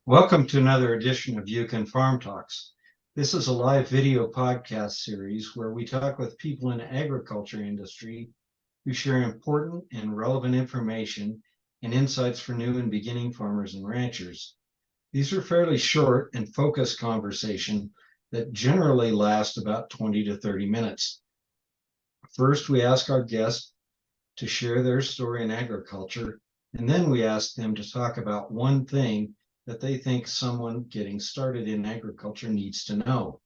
Welcome to another edition of Yukon Farm Talks. This is a live video podcast series where we talk with people in the agriculture industry who share important and relevant information and insights for new and beginning farmers and ranchers. These are fairly short and focused conversations that generally last about 20 to 30 minutes. First, we ask our guests to share their story in agriculture, and then we ask them to talk about one thing that they think someone getting started in agriculture needs to know.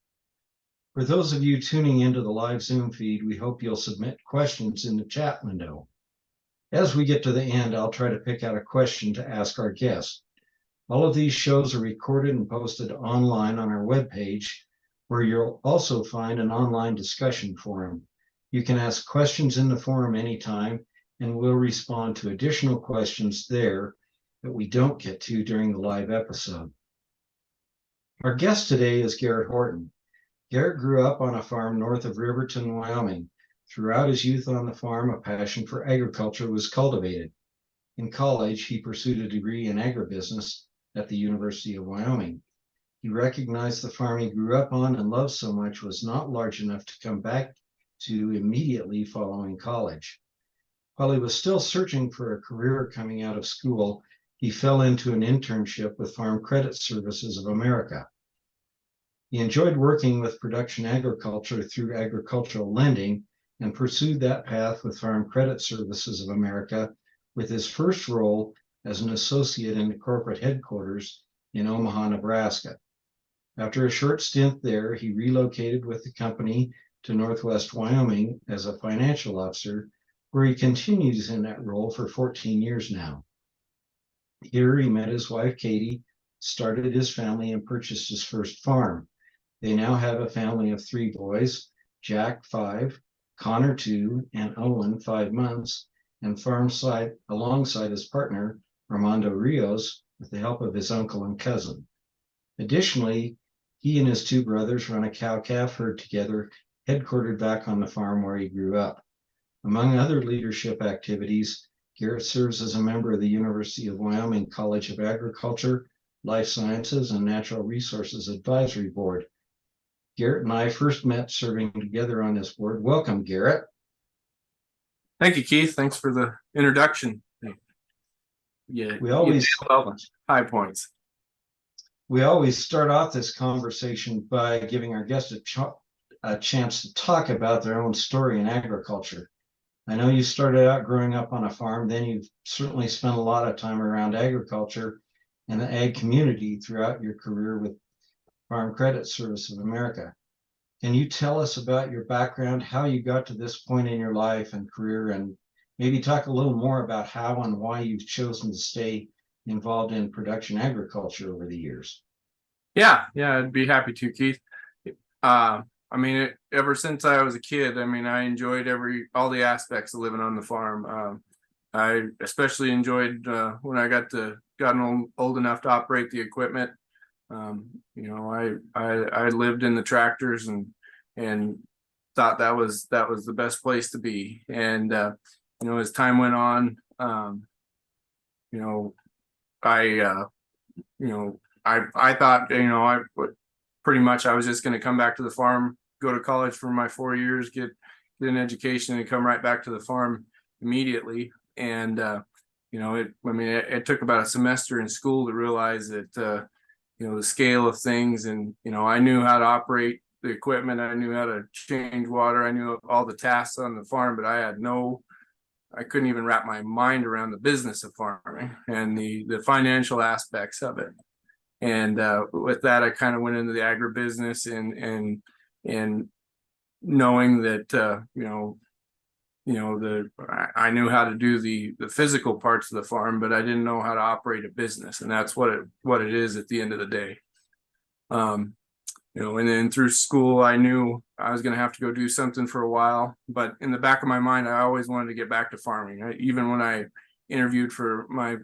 For those of you tuning into the live Zoom feed, we hope you'll submit questions in the chat window. As we get to the end, I'll try to pick out a question to ask our guests. All of these shows are recorded and posted online on our webpage, where you'll also find an online discussion forum. You can ask questions in the forum anytime, and we'll respond to additional questions there that we don't get to during the live episode. Our guest today is Garrett Horton. Garrett grew up on a farm north of Riverton, Wyoming. Throughout his youth on the farm, a passion for agriculture was cultivated. In college, he pursued a degree in agribusiness at the University of Wyoming. He recognized the farm he grew up on and loved so much was not large enough to come back to immediately following college. While he was still searching for a career coming out of school, he fell into an internship with Farm Credit Services of America. He enjoyed working with production agriculture through agricultural lending and pursued that path with Farm Credit Services of America, with his first role as an associate in the corporate headquarters in Omaha, Nebraska. After a short stint there, he relocated with the company to Northwest Wyoming as a financial officer, where he continues in that role for 14 years now. Here he met his wife, Katie, started his family, and purchased his first farm. They now have a family of 3 boys, Jack, 5, Connor, 2, and Owen, 5 months, and farm side alongside his partner, Armando Rios, with the help of his uncle and cousin. Additionally, he and his 2 brothers run a cow-calf herd together, headquartered back on the farm where he grew up. Among other leadership activities, Garrett serves as a member of the University of Wyoming College of Agriculture, Life Sciences, and Natural Resources Advisory Board. Garrett and I first met serving together on this board. Welcome, Garrett. Thank you, Keith. Thanks for the introduction. Yeah, we always high points. We always start off this conversation by giving our guests a chance to talk about their own story in agriculture. I know you started out growing up on a farm, then you've certainly spent a lot of time around agriculture and the ag community throughout your career with Farm Credit Service of America. Can you tell us about your background, how you got to this point in your life and career, and maybe talk a little more about how and why you've chosen to stay involved in production agriculture over the years? Yeah, I'd be happy to, Keith. Ever since I was a kid, I enjoyed all the aspects of living on the farm. I especially enjoyed when I gotten old enough to operate the equipment. I lived in the tractors and thought that was the best place to be. And as time went on, I thought pretty much I was just going to come back to the farm, go to college for my 4 years, get an education, and come right back to the farm immediately. And it took about a semester in school to realize that the scale of things, and I knew how to operate the equipment, I knew how to change water, I knew all the tasks on the farm, but I couldn't even wrap my mind around the business of farming and the financial aspects of it. And with that, I kind of went into the agribusiness and knowing that I knew how to do the physical parts of the farm, but I didn't know how to operate a business, and that's what it is at the end of the day. And then through school, I knew I was going to have to go do something for a while, but in the back of my mind, I always wanted to get back to farming. Even when I interviewed for my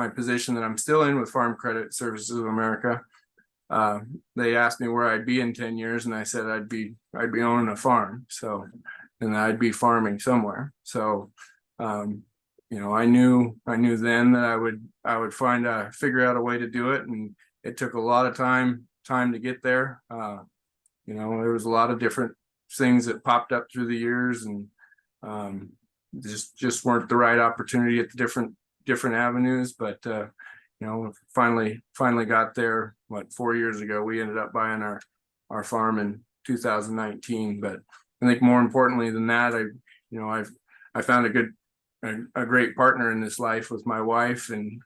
position that I'm still in with Farm Credit Services of America, they asked me where I'd be in 10 years, and I said I'd be owning a farm, and I'd be farming somewhere. So I knew then that I would figure out a way to do it, and it took a lot of time to get there. There was a lot of different things that popped up through the years, and um, just weren't the right opportunity at the different avenues. But finally got there. 4 years ago, we ended up buying our farm in 2019. But I think more importantly than that, I found a great partner in this life with my wife and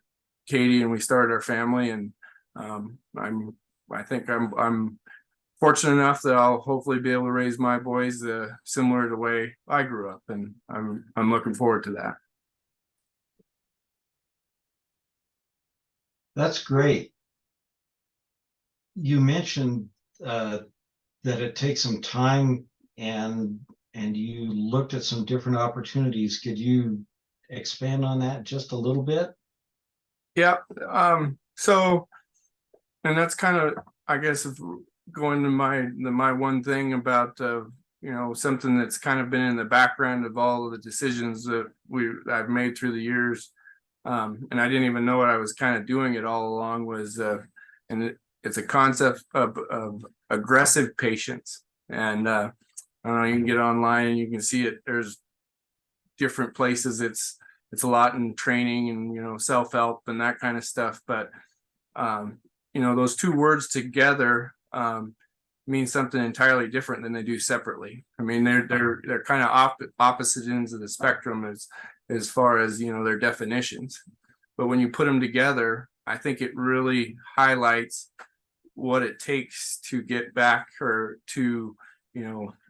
Katie, and we started our family. And I think I'm fortunate enough that I'll hopefully be able to raise my boys similar to the way I grew up, and I'm looking forward to that. That's great. You mentioned that it takes some time, and you looked at some different opportunities. Could you expand on that just a little bit? Yeah. So, and that's kind of, I guess, if going to my one thing about something that's kind of been in the background of all of the decisions that I've made through the years, and I didn't even know what I was kind of doing it all along, was it's a concept of aggressive patience. And I don't know, you can get online and you can see it. There's different places. It's a lot in training and self-help and that kind of stuff. But those two words together mean something entirely different than they do separately. I mean, they're kind of opposite ends of the spectrum as far as their definitions. But when you put them together, I think it really highlights what it takes to get back, or to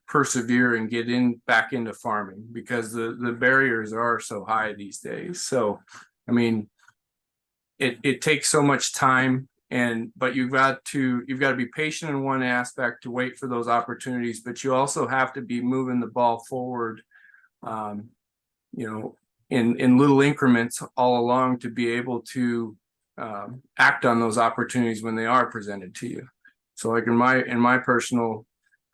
persevere and get back into farming, because the barriers are so high these days. So I mean, it takes so much time, but you've got to be patient in one aspect, to wait for those opportunities, but you also have to be moving the ball forward in little increments all along, to be able to act on those opportunities when they are presented to you. So like in my personal,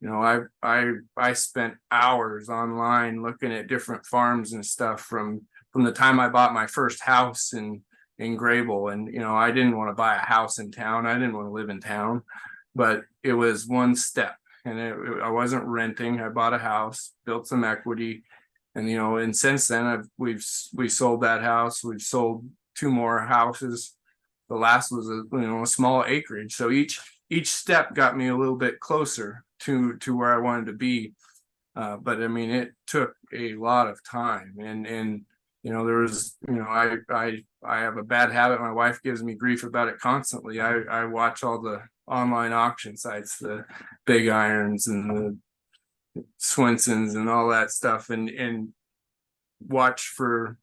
I spent hours online looking at different farms and stuff from the time I bought my first house in Grable. And I didn't want to buy a house in town. I didn't want to live in town, but it was one step, and I wasn't renting. I bought a house, built some equity, and since then we sold that house. We've sold 2 more houses. The last was a small acreage. So each step got me a little bit closer to where I wanted to be. But I mean, it took a lot of time, and there was, I have a bad habit. My wife gives me grief about it constantly. I watch all the online auction sites, the Big Irons and the Swensons and all that stuff, and watch for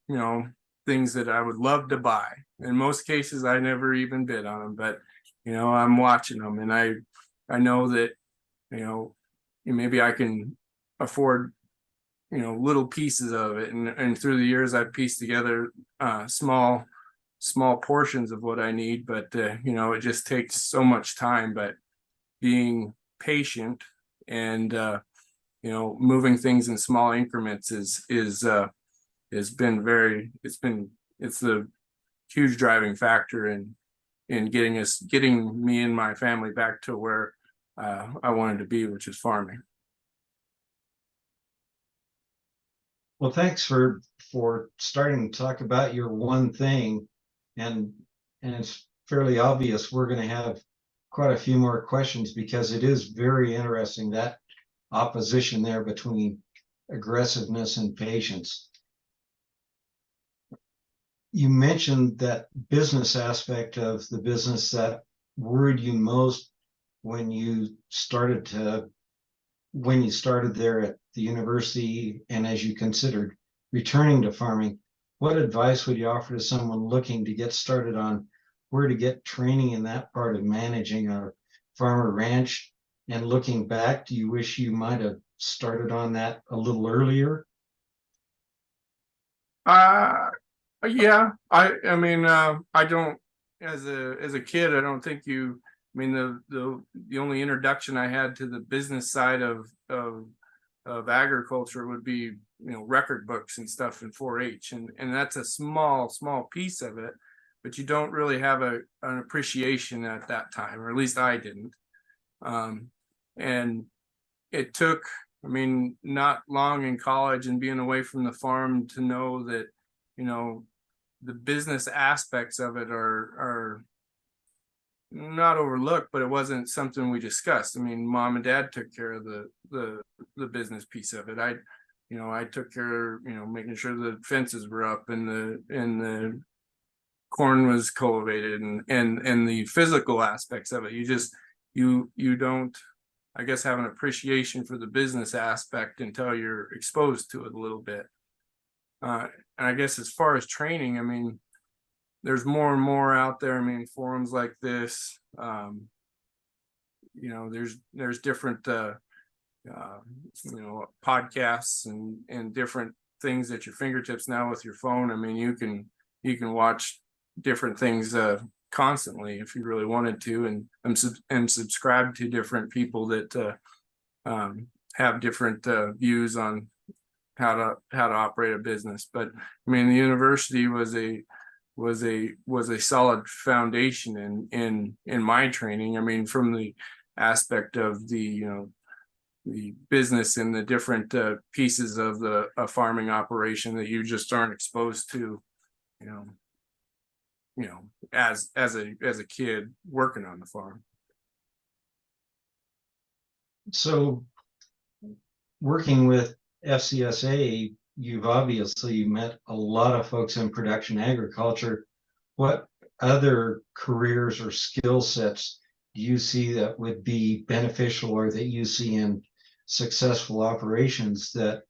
things that I would love to buy. In most cases, I never even bid on them, but I'm watching them, and I know that maybe I can afford little pieces of it, and through the years I've pieced together small portions of what I need. But it just takes so much time. But being patient and moving things in small increments is it's the huge driving factor in getting me and my family back to where I wanted to be, which is farming. Well, thanks for starting to talk about your one thing, and it's fairly obvious we're going to have quite a few more questions, because it is very interesting, that opposition there between aggressiveness and patience. You mentioned that business aspect of the business that worried you most when you started there at the university, and as you considered returning to farming. What advice would you offer to someone looking to get started on where to get training in that part of managing a farm or ranch? And looking back, do you wish you might have started on that a little earlier? Yeah, I mean, I don't, as a kid, I don't think the only introduction I had to the business side of of agriculture would be, record books and stuff in 4-H, and that's a small piece of it, but you don't really have an appreciation at that time, or at least I didn't. And it took, not long in college and being away from the farm to know that, the business aspects of it are not overlooked, but it wasn't something we discussed. Mom and dad took care of the business piece of it. I took care of, making sure the fences were up and the corn was cultivated and the physical aspects of it. You don't, I guess, have an appreciation for the business aspect until you're exposed to it a little bit. And I guess as far as training, there's more and more out there. Forums like this, there's different, podcasts and different things at your fingertips now with your phone. You can watch different things constantly if you really wanted to, and subscribe to different people that have different views on how to operate a business. But the university was a solid foundation in my training. From the aspect of the business and the different pieces of a farming operation that you just aren't exposed to, as a kid working on the farm. So working with FCSA, you've obviously met a lot of folks in production agriculture. What other careers or skill sets do you see that would be beneficial, or that you see in successful operations that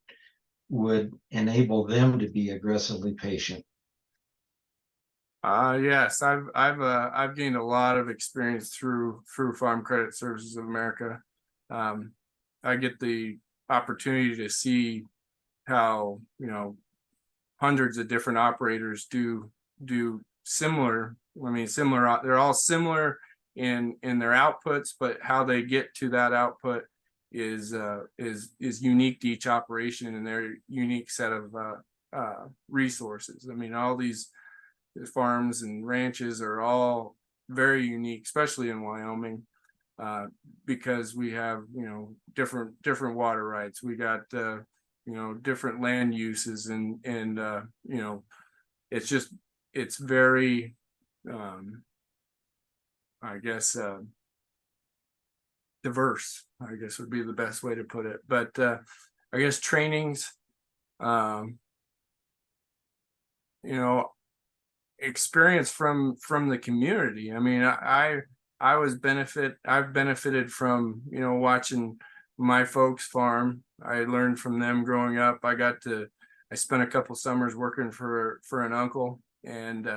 would enable them to be aggressively patient? Yes, I've gained a lot of experience through Farm Credit Services of America. I get the opportunity to see how hundreds of different operators do similar. They're all similar in their outputs, but how they get to that output is unique to each operation and their unique set of resources. All these farms and ranches are all very unique, especially in Wyoming, because we have different water rights. We got different land uses, and it's very I guess diverse, I guess would be the best way to put it. But I guess trainings, experience from the community. I've benefited from watching my folks farm. I learned from them growing up. I spent a couple summers working for an uncle, and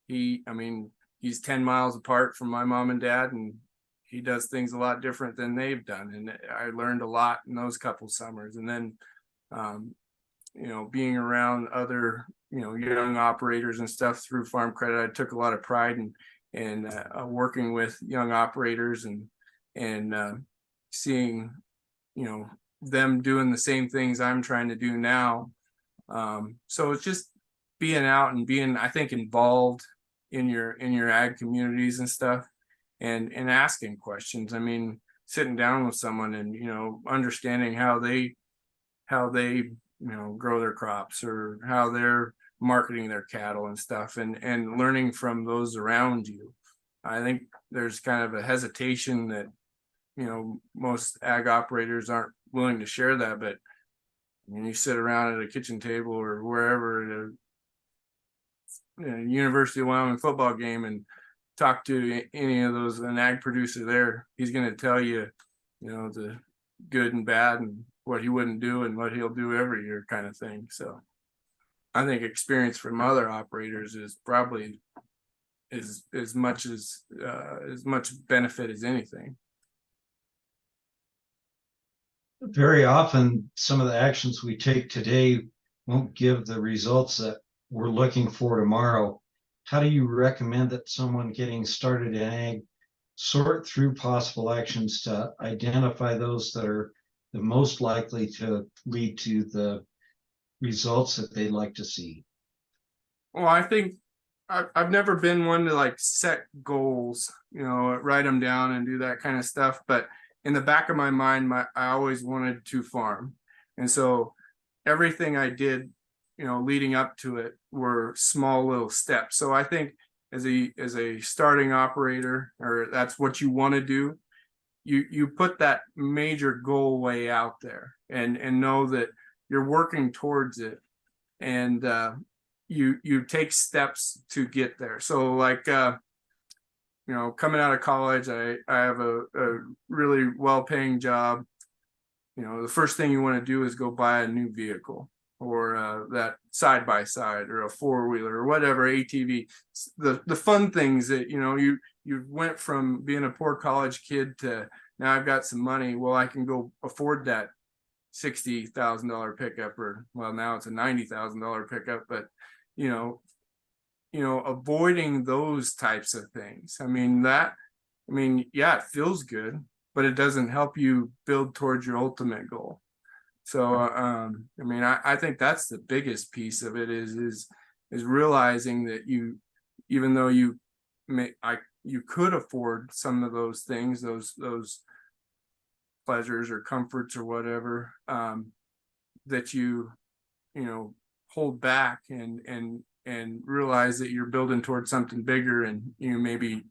he's 10 miles apart from my mom and dad, and he does things a lot different than they've done. And I learned a lot in those couple summers. And then being around other young operators and stuff through Farm Credit, I took a lot of pride in working with young operators and seeing them doing the same things I'm trying to do now. So it's just being out and being, I think, involved in your ag communities and stuff, and asking questions. Sitting down with someone and understanding how they grow their crops, or how they're marketing their cattle and stuff, and learning from those around you. I think there's kind of a hesitation that most ag operators aren't willing to share that, but when you sit around at a kitchen table or wherever at a University of Wyoming football game and talk to any of those, an ag producer there, he's going to tell you the good and bad and what he wouldn't do and what he'll do every year, kind of thing. So I think experience from other operators is probably as much benefit as anything. Very often, some of the actions we take today won't give the results that we're looking for tomorrow. How do you recommend that someone getting started in ag sort through possible actions to identify those that are the most likely to lead to the results that they'd like to see? Well, I think I've never been one to like set goals, write them down and do that kind of stuff. But in the back of my mind, I always wanted to farm. And so everything I did, leading up to it were small little steps. So I think as a starting operator, or that's what you want to do, you put that major goal way out there and know that you're working towards it. And you take steps to get there. So like coming out of college, I have a really well-paying job. The first thing you want to do is go buy a new vehicle, or that side by side, or a four-wheeler, or whatever, ATV. The fun things that you went from being a poor college kid to now I've got some money. Well, I can go afford that $60,000 pickup, or well, now it's a $90,000 pickup. But avoiding those types of things. Yeah, it feels good, but it doesn't help you build towards your ultimate goal. So, I think that's the biggest piece of it is realizing that even though you could afford some of those things, those pleasures or comforts or whatever, that you hold back and realize that you're building towards something bigger, and you maybe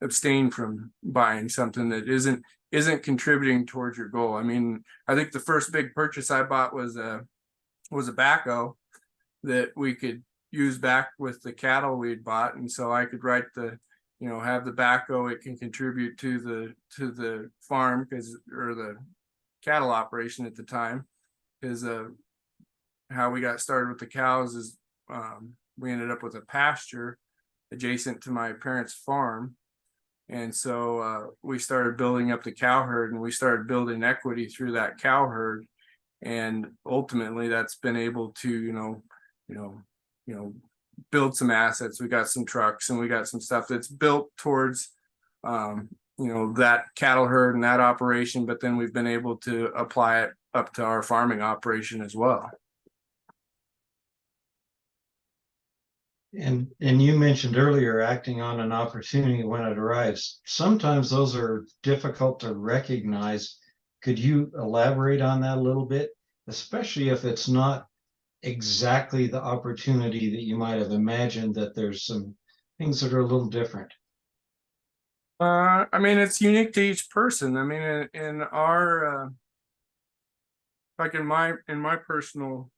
abstain from buying something that isn't contributing towards your goal. I think the first big purchase I bought was a backhoe that we could use back with the cattle we'd bought, and so I could write have the backhoe. It can contribute to the farm or the cattle operation at the time, because how we got started with the cows is we ended up with a pasture adjacent to my parents' farm. And so we started building up the cow herd, and we started building equity through that cow herd. And ultimately that's been able to, build some assets. We got some trucks, and we got some stuff that's built towards, that cattle herd and that operation. But then we've been able to apply it up to our farming operation as well. And you mentioned earlier acting on an opportunity when it arrives. Sometimes those are difficult to recognize. Could you elaborate on that a little bit, especially if it's not exactly the opportunity that you might have imagined, that there's some things that are a little different? It's unique to each person. In our like in my personal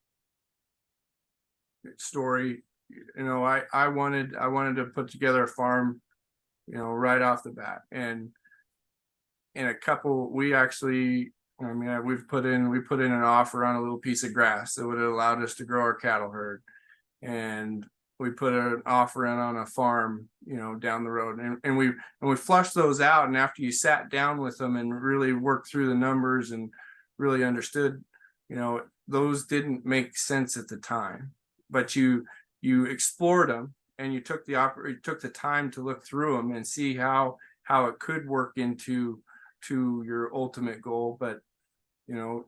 story, I wanted to put together a farm, right off the bat. And in a couple, we actually, we put in an offer on a little piece of grass that would have allowed us to grow our cattle herd. And we put an offer in on a farm, down the road, and we flushed those out. And after you sat down with them and really worked through the numbers and really understood, those didn't make sense at the time, but you explored them, and you took the time to look through them and see how it could work into your ultimate goal. But you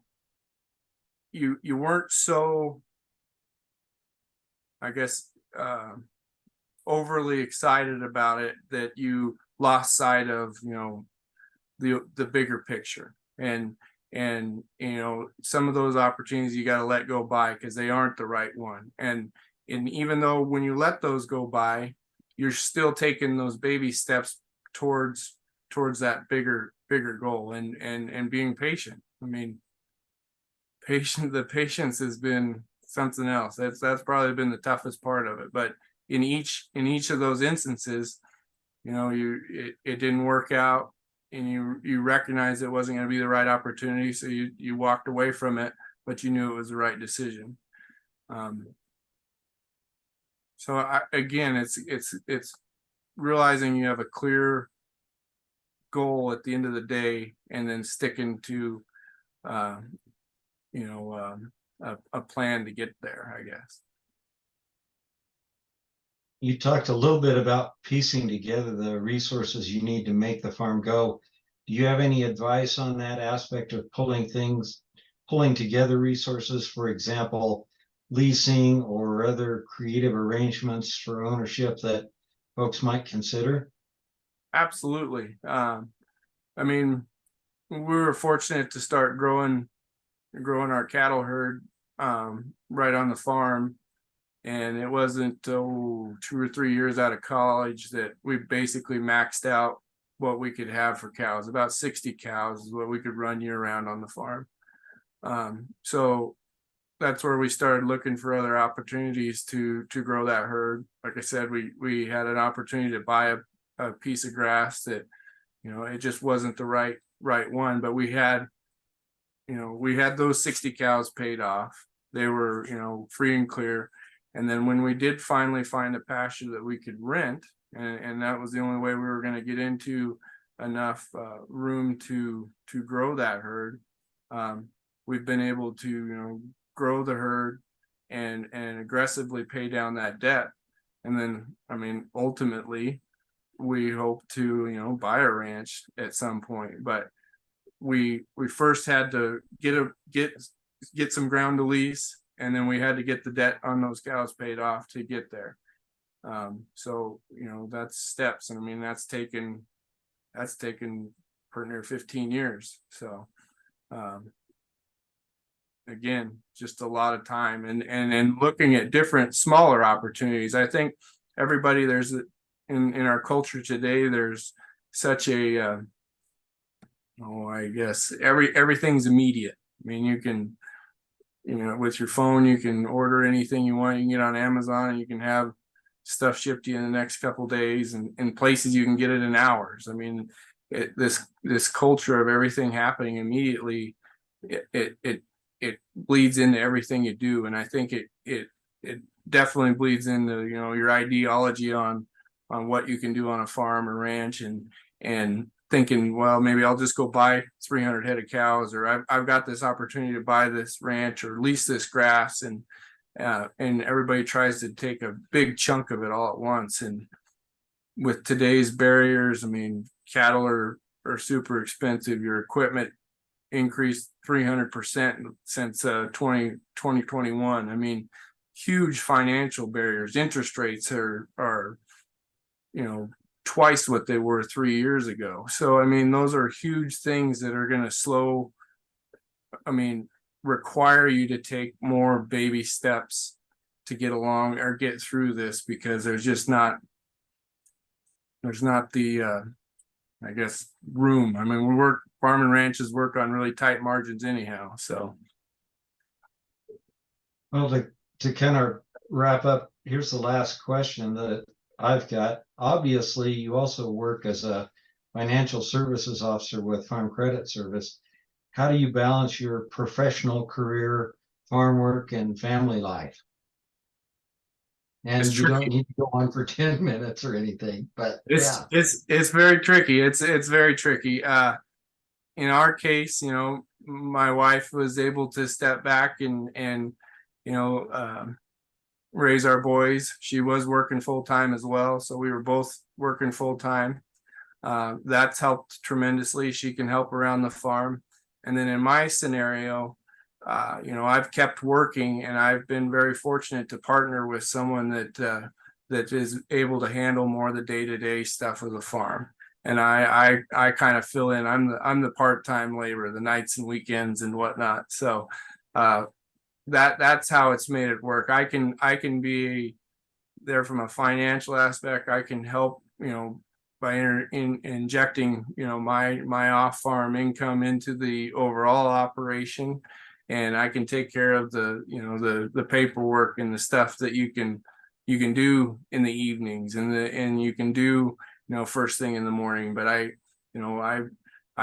weren't so, I guess, overly excited about it that you lost sight of the bigger picture. And some of those opportunities you got to let go by because they aren't the right one. And even though when you let those go by, you're still taking those baby steps towards that bigger goal, and being patient. The patience has been something else. That's probably been the toughest part of it. But in each of those instances, it didn't work out, and you recognize it wasn't going to be the right opportunity, so you walked away from it, but you knew it was the right decision. So again, it's realizing you have a clear goal at the end of the day, and then sticking to a plan to get there, I guess. You talked a little bit about piecing together the resources you need to make the farm go. Do you have any advice on that aspect of pulling together resources, for example, leasing or other creative arrangements for ownership that folks might consider? Absolutely. I mean, we were fortunate to start growing our cattle herd right on the farm. And it wasn't 2 or 3 years out of college that we basically maxed out what we could have for cows. About 60 cows is what we could run year round on the farm. So that's where we started looking for other opportunities to grow that herd. Like I said, we had an opportunity to buy a piece of grass that, it just wasn't the right one, but we had those 60 cows paid off. They were, free and clear. And then when we did finally find a pasture that we could rent, and that was the only way we were going to get into enough room to grow that herd, we've been able to grow the herd and aggressively pay down that debt. And then, I mean, ultimately, we hope to buy a ranch at some point. But we first had to get some ground to lease, and then we had to get the debt on those cows paid off to get there. So that's steps, and I mean that's taken pretty near 15 years. So again, just a lot of time, and looking at different smaller opportunities. I think everybody in our culture today, there's such a I guess everything's immediate. I mean, you can, with your phone, you can order anything you want. You can get on Amazon and you can have stuff shipped to you in the next couple of days, and in places you can get it in hours. I mean, this culture of everything happening immediately, it bleeds into everything you do. And I think it definitely bleeds into, your ideology on what you can do on a farm or ranch, and thinking, well, maybe I'll just go buy 300 head of cows, or I've got this opportunity to buy this ranch or lease this grass, and everybody tries to take a big chunk of it all at once. And with today's barriers, I mean, cattle are super expensive. Your equipment increased 300% since 2021. I mean, huge financial barriers. Interest rates are twice what they were 3 years ago. So, I mean, those are huge things that are going to require you to take more baby steps to get along or get through this, because there's not the, I guess, room. I mean, farm and ranches work on really tight margins anyhow. So. Well, to kind of wrap up, here's the last question that I've got. Obviously, you also work as a financial services officer with Farm Credit Service. How do you balance your professional career, farm work, and family life? And you don't need to go on for 10 minutes or anything, but it's very tricky. It's very tricky. In our case, my wife was able to step back and raise our boys. She was working full time as well, so we were both working full time. That's helped tremendously. She can help around the farm. And then in my scenario, I've kept working, and I've been very fortunate to partner with someone that is able to handle more of the day-to-day stuff of the farm. And I kind of fill in. I'm the part-time labor, the nights and weekends and whatnot. So that's how it's made it work. I can be there from a financial aspect. I can help, by injecting, my off-farm income into the overall operation, and I can take care of the paperwork and the stuff that you can do in the evenings, and you can do first thing in the morning. But I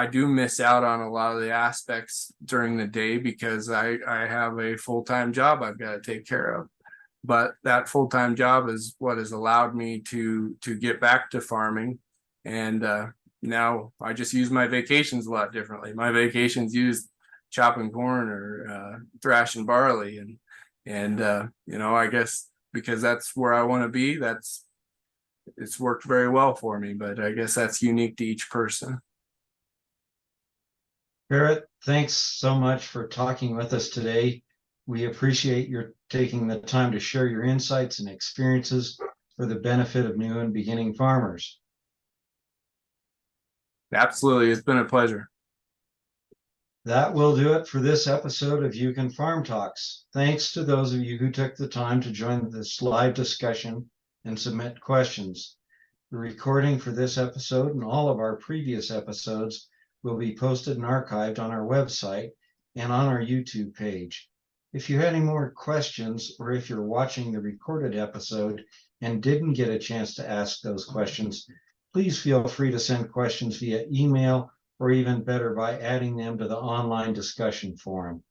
do miss out on a lot of the aspects during the day because I have a full-time job I've got to take care of. But that full-time job is what has allowed me to get back to farming. And now I just use my vacations a lot differently. My vacations use chopping corn or thrashing barley. And I guess because that's where I want to be, it's worked very well for me. But I guess that's unique to each person. Garrett, thanks so much for talking with us today. We appreciate your taking the time to share your insights and experiences for the benefit of new and beginning farmers. Absolutely. It's been a pleasure. That will do it for this episode of You Can Farm Talks. Thanks to those of you who took the time to join this live discussion and submit questions. The recording for this episode and all of our previous episodes will be posted and archived on our website and on our YouTube page. If you had any more questions, or if you're watching the recorded episode and didn't get a chance to ask those questions, please feel free to send questions via email, or even better, by adding them to the online discussion forum.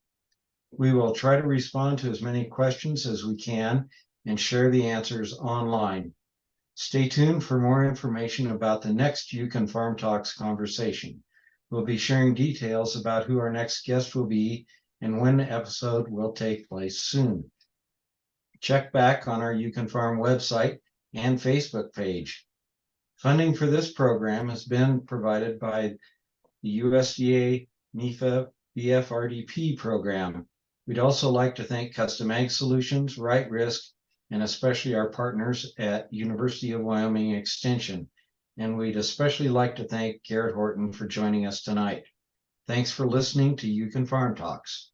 We will try to respond to as many questions as we can and share the answers online. Stay tuned for more information about the next You Can Farm Talks conversation. We'll be sharing details about who our next guest will be and when the episode will take place soon. Check back on our You Can Farm website and Facebook page. Funding for this program has been provided by the USDA NIFA BFRDP program. We'd also like to thank Custom Ag Solutions, Right Risk, and especially our partners at University of Wyoming Extension. And we'd especially like to thank Garrett Horton for joining us tonight. Thanks for listening to You Can Farm Talks.